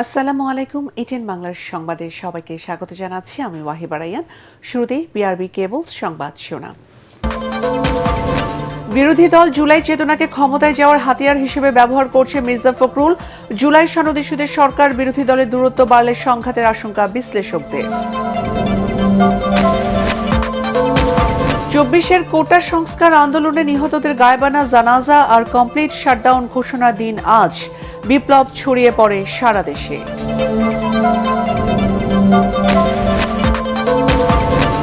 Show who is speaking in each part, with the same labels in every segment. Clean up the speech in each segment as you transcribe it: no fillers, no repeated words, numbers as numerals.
Speaker 1: আসসালামু আলাইকুম। এটিএন বাংলার সংবাদে সবাইকে স্বাগত জানাচ্ছি। আমি ওয়াহিবা রাইয়ান। শুরুতেই বিআরবি কেবলস সংবাদ শোনা। বিরোধী দল জুলাই চেতনাকে ক্ষমতায় যাওয়ার হাতিয়ার হিসেবে ব্যবহার করছে মির্জা ফখরুল। জুলাই সনদ ইস্যুতে সরকার বিরোধী দলের দূরত্ব বাড়লে সংঘাতের আশঙ্কা বিশ্লেষকদের। ২৪-এর কোটা সংস্কার আন্দোলনে নিহতদের গায়েবানা জানাজা আর কমপ্লিট শাটডাউন ঘোষণার দিন আজ। বিপ্লব ছড়িয়ে পড়ে সারা দেশে।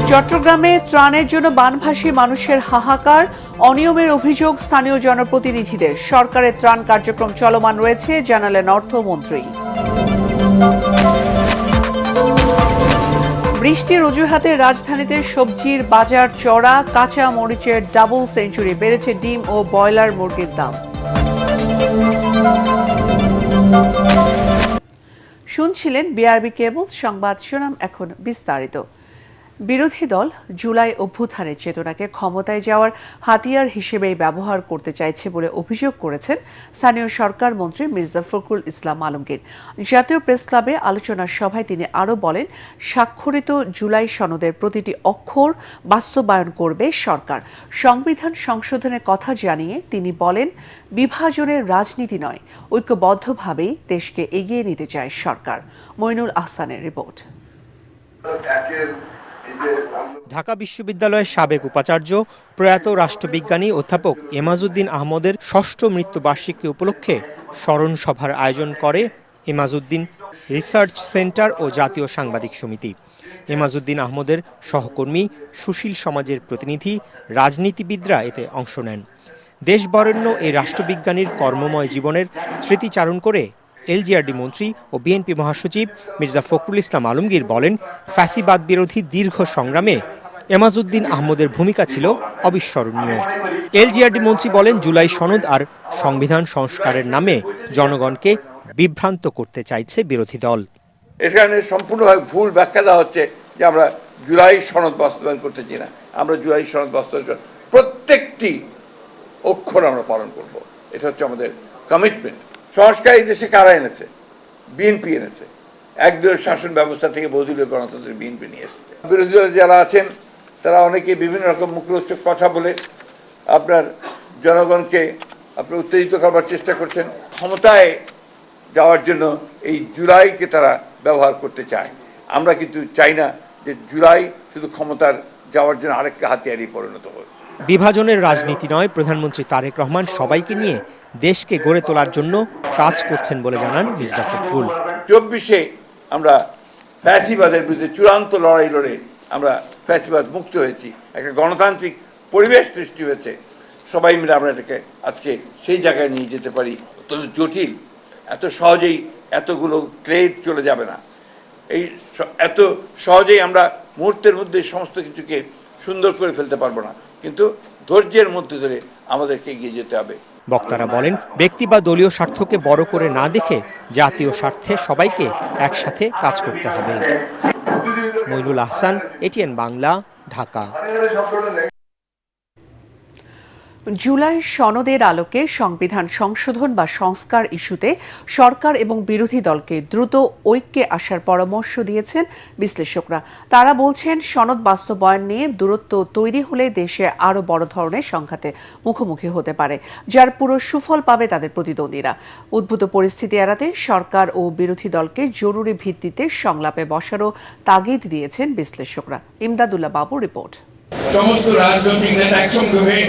Speaker 1: চট্টগ্রামে ত্রাণের জন্য বানভাসী মানুষের হাহাকার, অনিয়মের অভিযোগ স্থানীয় জনপ্রতিনিধিদের। সরকারের ত্রাণ কার্যক্রম চলমান রয়েছে জানালেন অর্থমন্ত্রী। বৃষ্টির অজুহাতে রাজধানীতে সবজির বাজার চড়া, কাঁচা মরিচের ডাবল সেঞ্চুরি, বেড়েছে ডিম ও ব্রয়লার মুরগির দাম। শুনছিলেন বিআরবি কেবল সংবাদ শিরোনাম, এখন বিস্তারিত। বিরোধী দল জুলাই অভ্যুত্থানের চেতনাকে ক্ষমতায় যাওয়ার হাতিয়ার হিসেবেই ব্যবহার করতে চাইছে বলে অভিযোগ করেছেন স্থানীয় সরকার মন্ত্রী মির্জা ফখরুল ইসলাম আলমগীর। জাতীয় প্রেস ক্লাবে আলোচনা সভায় তিনি আরও বলেন, স্বাক্ষরিত জুলাই সনদের প্রতিটি অক্ষর বাস্তবায়ন করবে সরকার। সংবিধান সংশোধনের কথা জানিয়ে তিনি বলেন, বিভাজনের রাজনীতি নয়, ঐক্যবদ্ধভাবেই দেশকে এগিয়ে নিতে চায় সরকার। মইনুল আহসানের রিপোর্ট।
Speaker 2: ঢাকা বিশ্ববিদ্যালয়ের সাবেক উপাচার্য প্রয়াত রাষ্ট্রবিজ্ঞানী অধ্যাপক এমাজউদ্দিন আহমদের ষষ্ঠ মৃত্যুবার্ষিকী উপলক্ষে স্মরণ সভার আয়োজন করে এমাজউদ্দিন রিসার্চ সেন্টার ও জাতীয় সাংবাদিক সমিতি। এমাজউদ্দিন আহমদের সহকর্মী, সুশীল সমাজের প্রতিনিধি, রাজনীতিবিদরা এতে অংশ নেন। দেশবরেণ্য এই রাষ্ট্রবিজ্ঞানীর কর্মময় জীবনের স্মৃতিচারণ করে এলজিআরডি মন্ত্রী ও বিএনপি মহাসচিব মির্জা ফখরুল ইসলাম আলমগীর বলেন, ফ্যাসিবাদ বিরোধী দীর্ঘ সংগ্রামে এমাজউদ্দিন আহমদের ভূমিকা ছিল অবিস্মরণীয়। এলজিআরডি মন্ত্রী বলেন, জুলাই সনদ আর সংবিধান সংস্কারের নামে জনগণকে বিভ্রান্ত করতে চাইছে বিরোধী দল।
Speaker 3: এখানে সম্পূর্ণভাবে ভুল ব্যাখ্যা দেওয়া হচ্ছে যে আমরা জুলাই সনদ বাস্তবায়ন করতেছি না। আমরা জুলাই সনদ বাস্তবায়ন প্রত্যেকটি অক্ষর আমরা পালন করব। এটা হচ্ছে আমাদের কমিটমেন্ট। সংস্কার এই দেশে কারা এনেছে? বিএনপি এনেছে। একদলীয় শাসন ব্যবস্থা থেকে বহুদলীয় গণতন্ত্রের বিএনপি নিয়ে এসেছে। বিরোধী দলে যারা আছেন তারা অনেকে বিভিন্ন রকম মুখরোচক কথা বলে আপনার জনগণকে আপনার উত্তেজিত করবার চেষ্টা করছেন। ক্ষমতায় যাওয়ার জন্য এই জুলাইকে তারা ব্যবহার করতে চায়। আমরা কিন্তু চাই না যে জুলাই শুধু ক্ষমতার যাওয়ার জন্য আরেকটা হাতিয়ারই পরিণত হোক।
Speaker 2: বিভাজনের রাজনীতি নয়, প্রধানমন্ত্রী তারেক রহমান সবাইকে নিয়ে দেশকে গড়ে তোলার জন্য কাজ করছেন বলে জানান মির্জা ফখরুল।
Speaker 3: 24-এ আমরা ফ্যাসিবাদের বিরুদ্ধে চূড়ান্ত লড়াই লড়ে আমরা ফ্যাসিবাদ মুক্ত হয়েছি, একটা গণতান্ত্রিক পরিবেশ সৃষ্টি হয়েছে। সবাই মিলে আমরা এটাকে আজকে সেই জায়গায় নিয়ে যেতে পারি। অত্যন্ত জটিল, এত সহজেই এতগুলো ক্লেদ চলে যাবে না। এই এত সহজেই আমরা মুহূর্তের মধ্যে সমস্ত কিছুকে সুন্দর করে ফেলতে পারবো না, কিন্তু ধৈর্যের মধ্যে ধরে আমাদেরকে এগিয়ে যেতে হবে।
Speaker 2: বক্তারা বলেন, ব্যক্তি বা দলীয় স্বার্থকে বড় করে না দেখে জাতীয় স্বার্থে সবাইকে একসাথে কাজ করতে হবে। মইনুল আহসান, এটিএন বাংলা, ঢাকা।
Speaker 1: জুলাই সনদের আলোকে সংবিধান সংশোধন বা সংস্কার ইস্যুতে সরকার এবং বিরোধী দলকে দ্রুত ঐক্যে আসার পরামর্শ দিয়েছেন বিশ্লেষকরা। তারা বলছেন, সনদ বাস্তবায়ন নিয়ে দূরত্ব তৈরি হলে দেশে আরও বড় ধরনের সংঘাতে মুখোমুখি হতে পারে, যার পুরো সুফল পাবে তাদের প্রতিদ্বন্দ্বীরা। উদ্ভূত পরিস্থিতি এড়াতে সরকার ও বিরোধী দলকে জরুরি ভিত্তিতে সংলাপে বসারও তাগিদ দিয়েছেন বিশ্লেষকরা। ইমদাদুল্লাহ বাবু রিপোর্ট।
Speaker 4: সমস্ত রাজনৈতিক নেতা একসঙ্গে হয়ে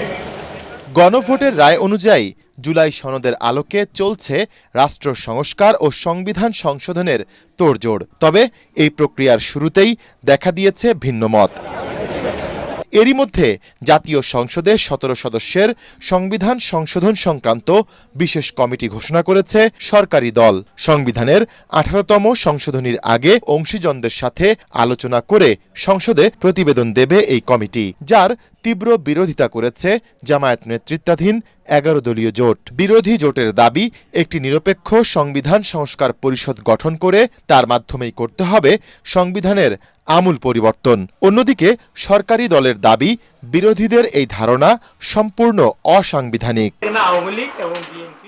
Speaker 5: গণভোটের রায় অনুযায়ী জুলাই সনদের আলোকে চলছে রাষ্ট্র সংস্কার ও সংবিধান সংশোধনের তোড়জোড়। তবে এই প্রক্রিয়ার শুরুতেই দেখা দিয়েছে ভিন্নমত। এরই মধ্যে জাতীয় সংসদে 17 সদস্যের সংবিধান সংশোধন সংক্রান্ত বিশেষ কমিটি ঘোষণা করেছে সরকারি দল। সংবিধানের 18তম সংশোধনীর আগে অংশীজনদের সাথে আলোচনা করে সংসদে প্রতিবেদন দেবে এই কমিটি, যার তীব্র বিরোধিতা করেছে জামায়াত নেতৃত্বাধীন 11 দলীয় জোট। বিরোধী জোটের দাবি, একটি নিরপেক্ষ সংবিধান সংস্কার পরিষদ গঠন করে তার মাধ্যমেই করতে হবে সংবিধানের আমূল পরিবর্তন। অন্যদিকে সরকারি দলের দাবি, বিরোধীদের এই ধারণা সম্পূর্ণ অসাংবিধানিক।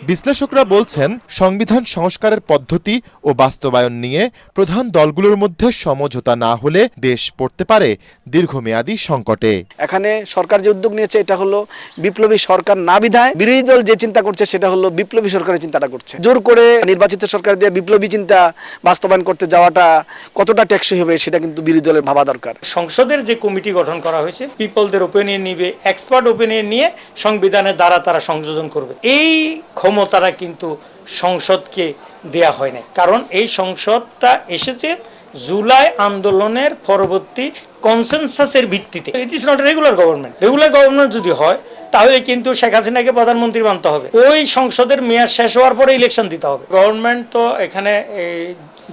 Speaker 5: বিশ্লেষকরা বলছেন, সংবিধান সংস্কারের পদ্ধতি ও বাস্তবায়ন নিয়ে প্রধান দলগুলোর মধ্যে সমঝোতা না হলে দেশ পড়তে পারে দীর্ঘমেয়াদী সংকটে।
Speaker 6: এখানে সরকার যে উদ্যোগ নিয়েছে এটা হলো বিপ্লবী সরকার না বিধায় বিরোধী দল যে চিন্তা করছে সেটা হলো বিপ্লবী সরকারের চিন্তাটা করছে। জোর করে নির্বাচিত সরকার দিয়ে বিপ্লবী চিন্তা বাস্তবায়ন করতে যাওয়াটা কতটা টেকসই হবে সেটা কিন্তু বিরোধী দলের ভাবা দরকার।
Speaker 7: সংসদের যে কমিটি গঠন করা হয়েছে পিপলদের ওপিনিয়ন নিবে, এক্সপার্ট ওপিনিয়ন নিয়ে সংবিধানের দ্বারা তারা সংযোজন করবে। এই ক্ষমতাটা কিন্তু সংসদকে দেয়া হয় না, কারণ এই সংসদটা এসেছে জুলাই আন্দোলনের পরবর্তী কনসেনসাসের ভিত্তিতে। It is not regular government. Regular government যদি হয় তাহলে কিন্তু শেখ হাসিনাকে প্রধানমন্ত্রী মানতে হবে, ওই সংসদের মেয়াদ শেষ হওয়ার পরে ইলেকশন দিতে হবে। গভর্নমেন্ট তো এখানে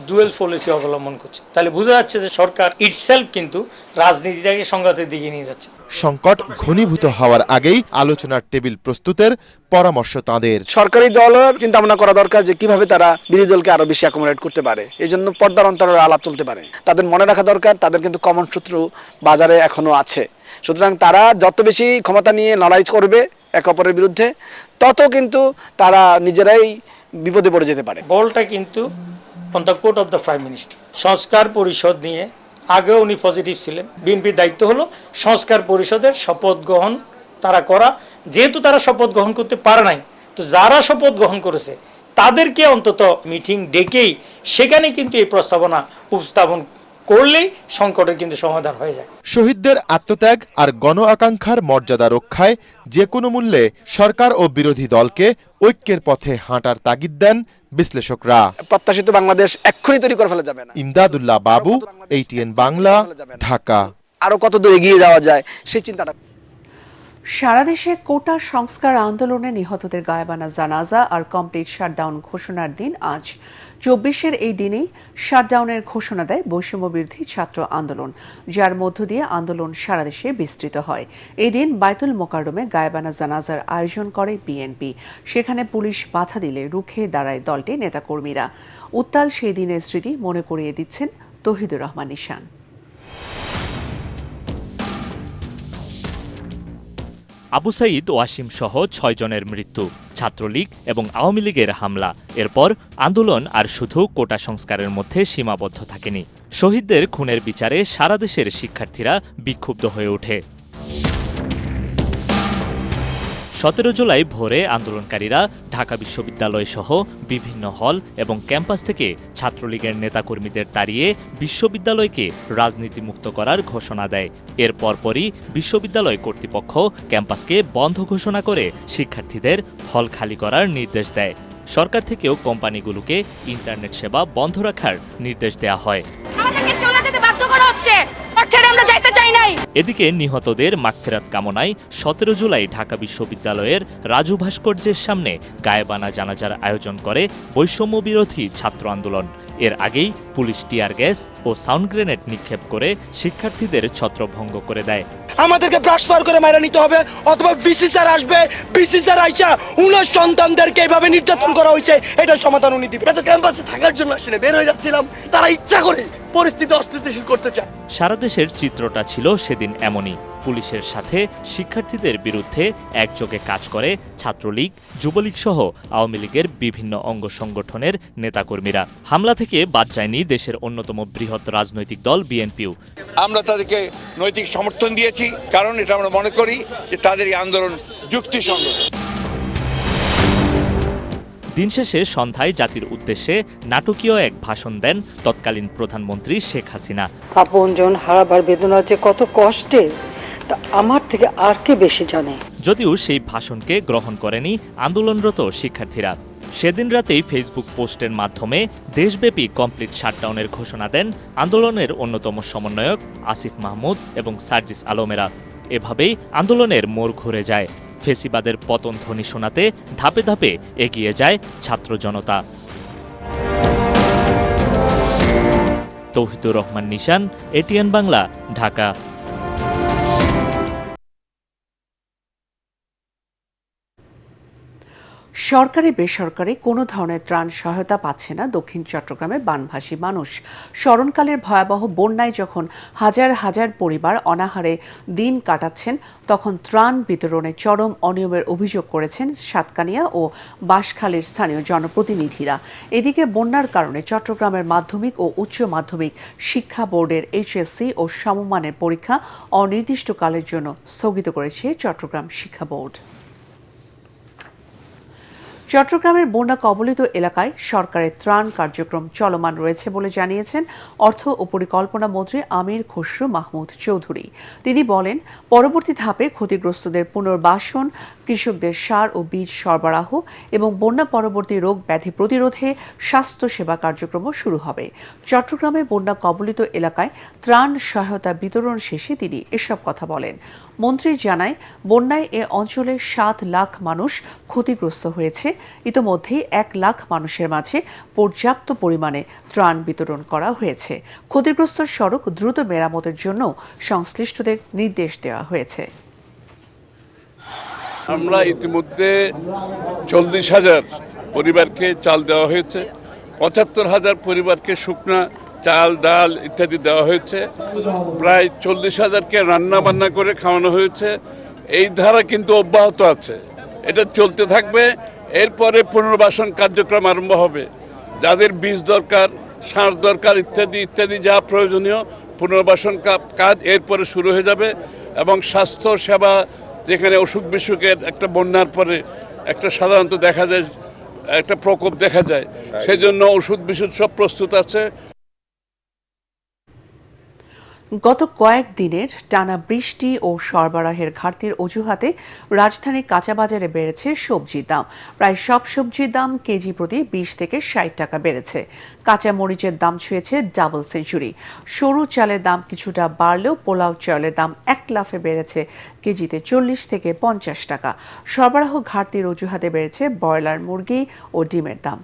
Speaker 7: ডুয়েল পলিসি অবলম্বন করছে, তাহলে বোঝা যাচ্ছে যে সরকার ইটসেলফ কিন্তু রাজনীতিটাকে সংঘাতের দিকে নিয়ে যাচ্ছে।
Speaker 5: সংকট ঘনীভূত হওয়ার আগেই আলোচনার টেবিল প্রস্তুতের পরামর্শ তাদের।
Speaker 6: সরকারি দল চিন্তা ভাবনা করা দরকার যে কিভাবে তারা বিরোধী দলকে আরো বেশি অ্যাকোমোডেট করতে পারে, এই জন্য পর্দার অন্তরে আলাপ চলতে পারে। তাদের মনে রাখা দরকার তাদের কিন্তু কমন শত্রু বাজারে এখনো আছে, সুতরাং তারা যত বেশি ক্ষমতা নিয়ে লড়াই করবে এক অপরের বিরুদ্ধে তত কিন্তু তারা নিজেরাই বিপদে পড়ে যেতে পারে।
Speaker 7: বলটা কিন্তু on the court of the prime minister. সংস্কার পরিষদ নিয়ে আগেও উনি পজিটিভ ছিলেন। বিএনপির দায়িত্ব হলো সংস্কার পরিষদের শপথ গ্রহণ তারা করা, যেহেতু তারা শপথ গ্রহণ করতে পারে নাই, তো যারা শপথ গ্রহণ করেছে তাদেরকে অন্তত মিটিং ডেকেই সেখানে কিন্তু এই প্রস্তাবনা উপস্থাপন করলেই সংকটের কিন্তু সমাধান হয়ে যায়।
Speaker 5: শহীদদের আত্মত্যাগ আর গণ আকাঙ্ক্ষার মর্যাদা রক্ষায় যে কোনো মূল্যে সরকার ও বিরোধী দলকে ঐক্যের পথে হাঁটার তাগিদ দেন বিশ্লেষকরা।
Speaker 6: প্রত্যাশিত বাংলাদেশ এক্ষুনি তৈরি করে ফেলা যাবে না।
Speaker 5: ইমদাদুল্লাহ বাবু, ATN বাংলা, ঢাকা।
Speaker 6: আরো কত দূর এগিয়ে যাওয়া যায় সেই চিন্তাটা।
Speaker 1: সারা দেশে কোটা সংস্কার আন্দোলনে নিহতদের গায়েবানা জানাজা আর কমপ্লিট শাটডাউন ঘোষণার দিন আজ। 24-এর এই দিনেই শাটডাউনের ঘোষণা দেয় বৈষম্য বিরোধী ছাত্র আন্দোলন, যার মধ্য দিয়ে আন্দোলন সারা দেশে বিস্তৃত হয়। এই দিন বায়তুল মোকাররমে গায়েবানা জানাজার আয়োজন করে বিএনপি। সেখানে পুলিশ বাধা দিলে রুখে দাঁড়ায় দলটির নেতাকর্মীরা। উত্তাল সেই দিনের স্মৃতি মনে করিয়ে দিচ্ছেন তৌহিদুর রহমান নিশান।
Speaker 8: আবু সাঈদ ওয়াসিম সহ 6 জনের মৃত্যু, ছাত্রলীগ এবং আওয়ামী লীগের হামলা। এরপর আন্দোলন আর শুধু কোটা সংস্কারের মধ্যে সীমাবদ্ধ থাকেনি। শহীদদের খুনের বিচারে সারা দেশের শিক্ষার্থীরা বিক্ষুব্ধ হয়ে ওঠে। 17 জুলাই ভোরে আন্দোলনকারীরা ঢাকা বিশ্ববিদ্যালয় সহ বিভিন্ন হল এবং ক্যাম্পাস থেকে ছাত্রলীগের নেতাকর্মীদের তাড়িয়ে বিশ্ববিদ্যালয়কে রাজনীতিমুক্ত করার ঘোষণা দেয়। এর পরপরই বিশ্ববিদ্যালয় কর্তৃপক্ষ ক্যাম্পাসকে বন্ধ ঘোষণা করে শিক্ষার্থীদের হল খালি করার নির্দেশ দেয়। সরকার থেকেও কোম্পানিগুলোকে ইন্টারনেট সেবা বন্ধ রাখার নির্দেশ দেয়া হয়। এদিকে নিহতদের মাগফিরাত কামনায় 17 জুলাই ঢাকা বিশ্ববিদ্যালয়ের রাজু ভাস্কর্যের সামনে গায়েবানা জানাজার আয়োজন করে বৈষম্য বিরোধী ছাত্র আন্দোলন। এর আগেই পুলিশ টিয়ার গ্যাস ও সাউন্ড গ্রেনেড নিক্ষেপ করে শিক্ষার্থীদের ছত্রভঙ্গ করে দেয়।
Speaker 9: আমাদেরকে ট্রান্সফার করে মারা নিতে হবে, অথবা বিসি স্যার আসবে, বিসি স্যার আইসা উনার সন্তানদেরকে এইভাবে নির্যাতন করা হয়েছে এটার সমাধান উনি দিবে। এত ক্যাম্পাসে থাকার জন্য আসলে বের হয়ে যাচ্ছিলাম, তারা ইচ্ছা করে পরিস্থিতি অস্থিতিশীল করতে চায়।
Speaker 8: সারা দেশের চিত্রটা ছিল সেদিন এমনই। পুলিশের সাথে শিক্ষার্থীদের বিরুদ্ধে একযোগে কাজ করে ছাত্রলীগ, যুবলীগ সহ আওয়ামী লীগের বিভিন্ন অঙ্গ সংগঠনের নেতাকর্মীরা। হামলা থেকে বাদ যায়নি দেশের অন্যতম বৃহৎ রাজনৈতিক দল বিএনপিও।
Speaker 3: আমরা তাদেরকে নৈতিক সমর্থন দিয়েছি, কারণ এটা আমরা মনে করি যে তাদের এই আন্দোলন যুক্তিসঙ্গত।
Speaker 8: দিন শেষে সন্ধ্যায় জাতির উদ্দেশ্যে নাটকীয় এক ভাষণ দেন তৎকালীন প্রধানমন্ত্রী শেখ হাসিনা।
Speaker 10: আপনজন হারাবার বেদনা যে কত কষ্টে তা আমার থেকে আর কে বেশি জানে।
Speaker 8: যদিও সেই ভাষণকে গ্রহণ করেনি আন্দোলনরত শিক্ষার্থীরা। সেদিন রাতেই ফেসবুক পোস্টের মাধ্যমে দেশব্যাপী কমপ্লিট শাটডাউনের ঘোষণা দেন আন্দোলনের অন্যতম সমন্বয়ক আসিফ মাহমুদ এবং সার্জিস আলমেরা। এভাবেই আন্দোলনের মোড় ঘুরে যায়। ফেসিবাদের পতন ধ্বনি শোনাতে ধাপে ধাপে এগিয়ে যায় ছাত্র জনতা। তৌহিদুর রহমান নিশান, ATN বাংলা, ঢাকা।
Speaker 1: সরকারি বেসরকারি কোনো ধরনের ত্রাণ সহায়তা পাচ্ছে না দক্ষিণ চট্টগ্রামের বানভাসী মানুষ। স্মরণকালের ভয়াবহ বন্যায় যখন হাজার হাজার পরিবার অনাহারে দিন কাটাচ্ছেন, তখন ত্রাণ বিতরণে চরম অনিয়মের অভিযোগ করেছেন সাতকানিয়া ও বাঁশখালীর স্থানীয় জনপ্রতিনিধিরা। এদিকে বন্যার কারণে চট্টগ্রামের মাধ্যমিক ও উচ্চ মাধ্যমিক শিক্ষা বোর্ডের এইচএসসি ও সমমানের পরীক্ষা অনির্দিষ্টকালের জন্য স্থগিত করেছে চট্টগ্রাম শিক্ষা বোর্ড। চট্টগ্রামের বন্যা কবলিত এলাকায় সরকারের ত্রাণ কার্যক্রম চলমান রয়েছে বলে জানিয়েছেন অর্থ ও পরিকল্পনা মন্ত্রী আমির খসরু মাহমুদ চৌধুরী। তিনি বলেন, পরবর্তী ধাপে ক্ষতিগ্রস্তদের পুনর্বাসন, কৃষকদের সার ও বীজ সরবরাহ এবং বন্যা পরবর্তী রোগ ব্যাধি প্রতিরোধে স্বাস্থ্য সেবা কার্যক্রমও শুরু হবে। চট্টগ্রামে বন্যা কবলিত এলাকায় ত্রাণ সহায়তা বিতরণ শেষে তিনি এসব কথা বলেন। মন্ত্রী জানায়, বন্যায় এ অঞ্চলে 7 লাখ মানুষ ক্ষতিগ্রস্ত হয়েছে। ইতোমধ্যেই 1 লাখ মানুষের মাঝে পর্যাপ্ত পরিমাণে ত্রাণ বিতরণ করা হয়েছে। ক্ষতিগ্রস্ত সড়ক দ্রুত মেরামতের জন্য সংশ্লিষ্টদের নির্দেশ দেওয়া হয়েছে।
Speaker 11: আমরা ইতিমধ্যে 40,000 পরিবারকে চাল দেওয়া হয়েছে, 75,000 পরিবারকে শুকনা চাল ডাল ইত্যাদি দেওয়া হয়েছে, প্রায় 40,000কে রান্না বান্না করে খাওয়ানো হয়েছে। এই ধারা কিন্তু অব্যাহত আছে, এটা চলতে থাকবে। এরপরে পুনর্বাসন কার্যক্রম আরম্ভ হবে। যাদের বীজ দরকার, সার দরকার ইত্যাদি ইত্যাদি যা প্রয়োজনীয় পুনর্বাসন কাজ এরপরে শুরু হয়ে যাবে। এবং স্বাস্থ্য সেবা, যেখানে অসুখ বিসুখের একটা বন্যার পরে একটা সাধারণত দেখা যায় একটা প্রকোপ দেখা যায়, সেজন্য ওষুধ বিশুদ্ধ সব প্রস্তুত আছে।
Speaker 1: গত কয়েকদিনের টানা বৃষ্টি ও সরবরাহের ঘাটতির অজুহাতে রাজধানীর কাঁচা বাজারে বেড়েছে সবজির দাম। প্রায় সব সবজির দাম কেজি প্রতি 20 থেকে 60 টাকা বেড়েছে। কাঁচা মরিচের দাম ছুঁয়েছে ডাবল সেঞ্চুরি। সরু চালের দাম কিছুটা বাড়লেও পোলাও চালের দাম এক লাফে বেড়েছে কেজিতে 40 থেকে 50 টাকা। সরবরাহ ঘাটতির অজুহাতে বেড়েছে ব্রয়লার মুরগি ও ডিমের দাম।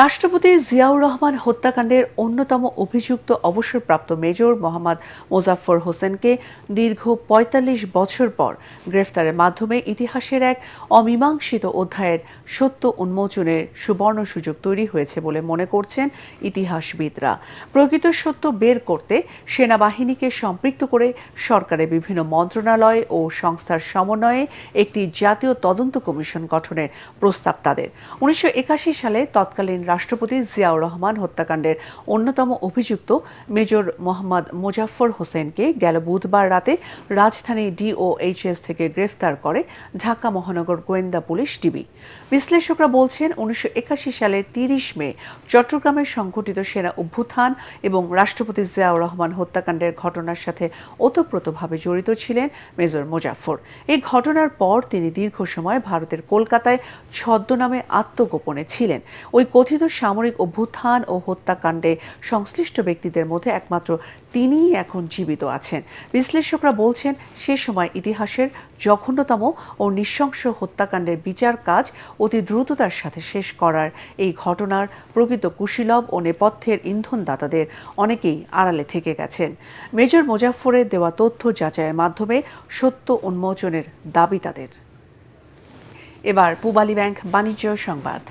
Speaker 1: রাষ্ট্রপতি জিয়াউর রহমান হত্যাকাণ্ডের অন্যতম অভিযুক্ত অবসরপ্রাপ্ত মেজর মোহাম্মদ মোজাফফর হোসেনকে দীর্ঘ ৪৫ বছর পর গ্রেফতারের মাধ্যমে ইতিহাসের এক অমীমাংসিত অধ্যায়ের সত্য উন্মোচনের সুবর্ণ সুযোগ তৈরি হয়েছে বলে মনে করছেন ইতিহাসবিদরা। প্রকৃত সত্য বের করতে সেনাবাহিনীকে সম্পৃক্ত করে সরকারের বিভিন্ন মন্ত্রণালয় ও সংস্থার সমন্বয়ে একটি জাতীয় তদন্ত কমিশন গঠনের প্রস্তাব তাদের। ১৯৮১ সালে তৎকালীন রাষ্ট্রপতি জিয়াউর রহমান হত্যাকাণ্ডের অন্যতম অভিযুক্ত মেজর মোহাম্মদ মোজাফফর হোসেনকে গেল বুধবার রাতে রাজধানী ডিওএইচএস থেকে গ্রেফতার করে ঢাকা মহানগর গোয়েন্দা পুলিশ ডিবি। বিশ্লেষকরা বলছেন, ১৯৮১ সালের ৩০ মে চট্টগ্রামে সংঘটিত সেনা অভ্যুত্থান এবং রাষ্ট্রপতি জিয়াউর রহমান হত্যাকাণ্ডের ঘটনার সাথে ওতপ্রোতভাবে জড়িত ছিলেন মেজর মোজাফফর। এই ঘটনার পর তিনি দীর্ঘ সময় ভারতের কলকাতায় ছদ্মনামে আত্মগোপনে ছিলেন। ওই কথিত সামরিক অভ্যুত্থান ও হত্যাকাণ্ডে সংশ্লিষ্ট ব্যক্তিদের মধ্যে একমাত্র তিনিই এখন জীবিত আছেন। বিশ্লেষকরা বলছেন, সে সময় ইতিহাসের জঘন্যতম ও নৃশংস হত্যাকাণ্ডের বিচার কাজ অতি দ্রুততার সাথে শেষ করার এই ঘটনার প্রকৃত কুশীলব ও নেপথ্যের ইন্ধনদাতাদের অনেকেই আড়ালে থেকে গেছেন। মেজর মোজাফফরের দেওয়া তথ্য যাচাইয়ের মাধ্যমে সত্য উন্মোচনের দাবি তাদের। এবার পূবালী ব্যাংক বাণিজ্য সংবাদ।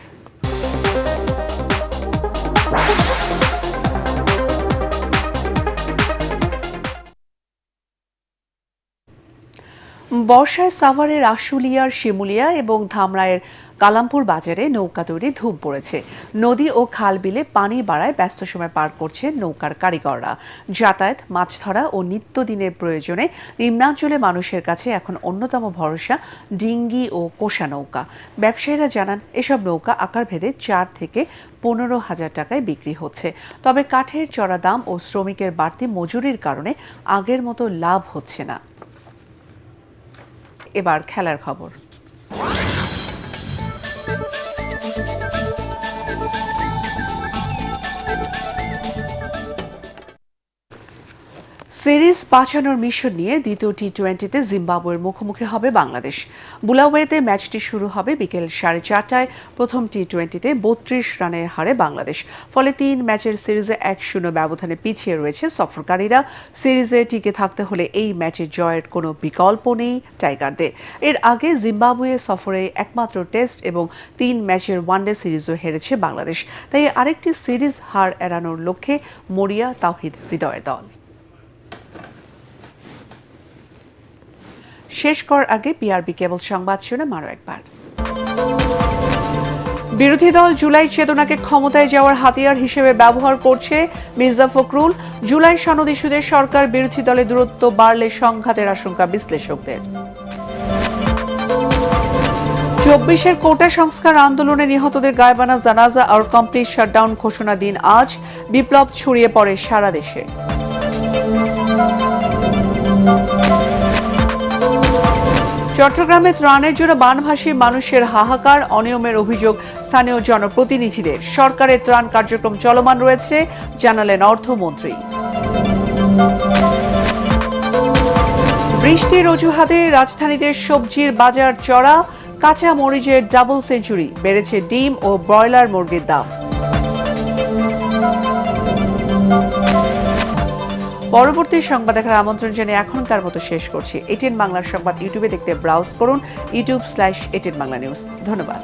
Speaker 1: বর্ষায় সাভারের আশুলিয়ার শিমুলিয়া এবং ধামরাইয়ের কালামপুর বাজারে নৌকা তৈরি ধুম পড়েছে। নদী ও খাল বিলে পানি বাড়ায় ব্যস্ত সময় পার করছে নৌকার কারিগররা। যাতায়াত, মাছ ধরা ও নিত্যদিনের প্রয়োজনে নিম্নাঞ্চলে মানুষের কাছে এখন অন্যতম ভরসা ডিঙ্গি ও কোষা নৌকা। ব্যবসায়ীরা জানান, এসব নৌকা আকার ভেদে 4 থেকে 15,000 টাকায় বিক্রি হচ্ছে। তবে কাঠের চড়া দাম ও শ্রমিকের বাড়তি মজুরির কারণে আগের মতো লাভ হচ্ছে না। এবার খেলার খবর। সিরিজ বাঁচানোর মিশন নিয়ে দ্বিতীয় টি-20তে জিম্বাবুয়ের মুখোমুখি হবে বাংলাদেশ। বুলাওয়েতে ম্যাচটি শুরু হবে বিকেল 4:30টায়। প্রথম টি-20তে 32 রানের হারে বাংলাদেশ, ফলে 3 ম্যাচের সিরিজে 1-0 ব্যবধানে পিছিয়ে রয়েছে সফরকারীরা। সিরিজে টিকে থাকতে হলে এই ম্যাচে জয়ের কোনো বিকল্প নেই টাইগারদের। এর আগে জিম্বাবুয়ে সফরে একমাত্র টেস্ট এবং 3 ম্যাচের ওয়ানডে সিরিজও হেরেছে বাংলাদেশ। তাই আরেকটি সিরিজ হার এড়ানোর লক্ষ্যে মরিয়া তাওহিদ হৃদয়ের দল। শেষ করার আগে বিআরবি কেবল সংবাদ শিরোনাম আরও একবার। বিরোধী দল জুলাই চেতনাকে ক্ষমতায় যাওয়ার হাতিয়ার হিসেবে ব্যবহার করছে, মির্জা ফখরুল। জুলাই সনদ ইস্যুতে সরকার বিরোধী দলে দূরত্ব বাড়লে সংঘাতের আশঙ্কা বিশ্লেষকদের। 24-এর কোটা সংস্কার আন্দোলনে নিহতদের গায়বানা জানাজা আর কমপ্লিট শাটডাউন ঘোষণা দিন আজ। বিপ্লব ছড়িয়ে পড়ে সারা দেশে। চট্টগ্রামে ত্রাণের জন্য বানভাসী মানুষের হাহাকার, অনিয়মের অভিযোগ স্থানীয় জনপ্রতিনিধিদের। সরকারের ত্রাণ কার্যক্রম চলমান রয়েছে, জানালেন অর্থমন্ত্রী। বৃষ্টির অজুহাতে রাজধানীতে সবজির বাজার চড়া, কাঁচা মরিচের ডাবল সেঞ্চুরি। বেড়েছে ডিম ও ব্রয়লার মুরগির দাম। পরবর্তী সংবাদ দেখার আমন্ত্রণ জানিয়ে এখনকার মতো শেষ করছি। এটিএন বাংলার সংবাদ ইউটিউবে দেখতে ব্রাউজ করুন youtube/ATN Bangla News। ধন্যবাদ।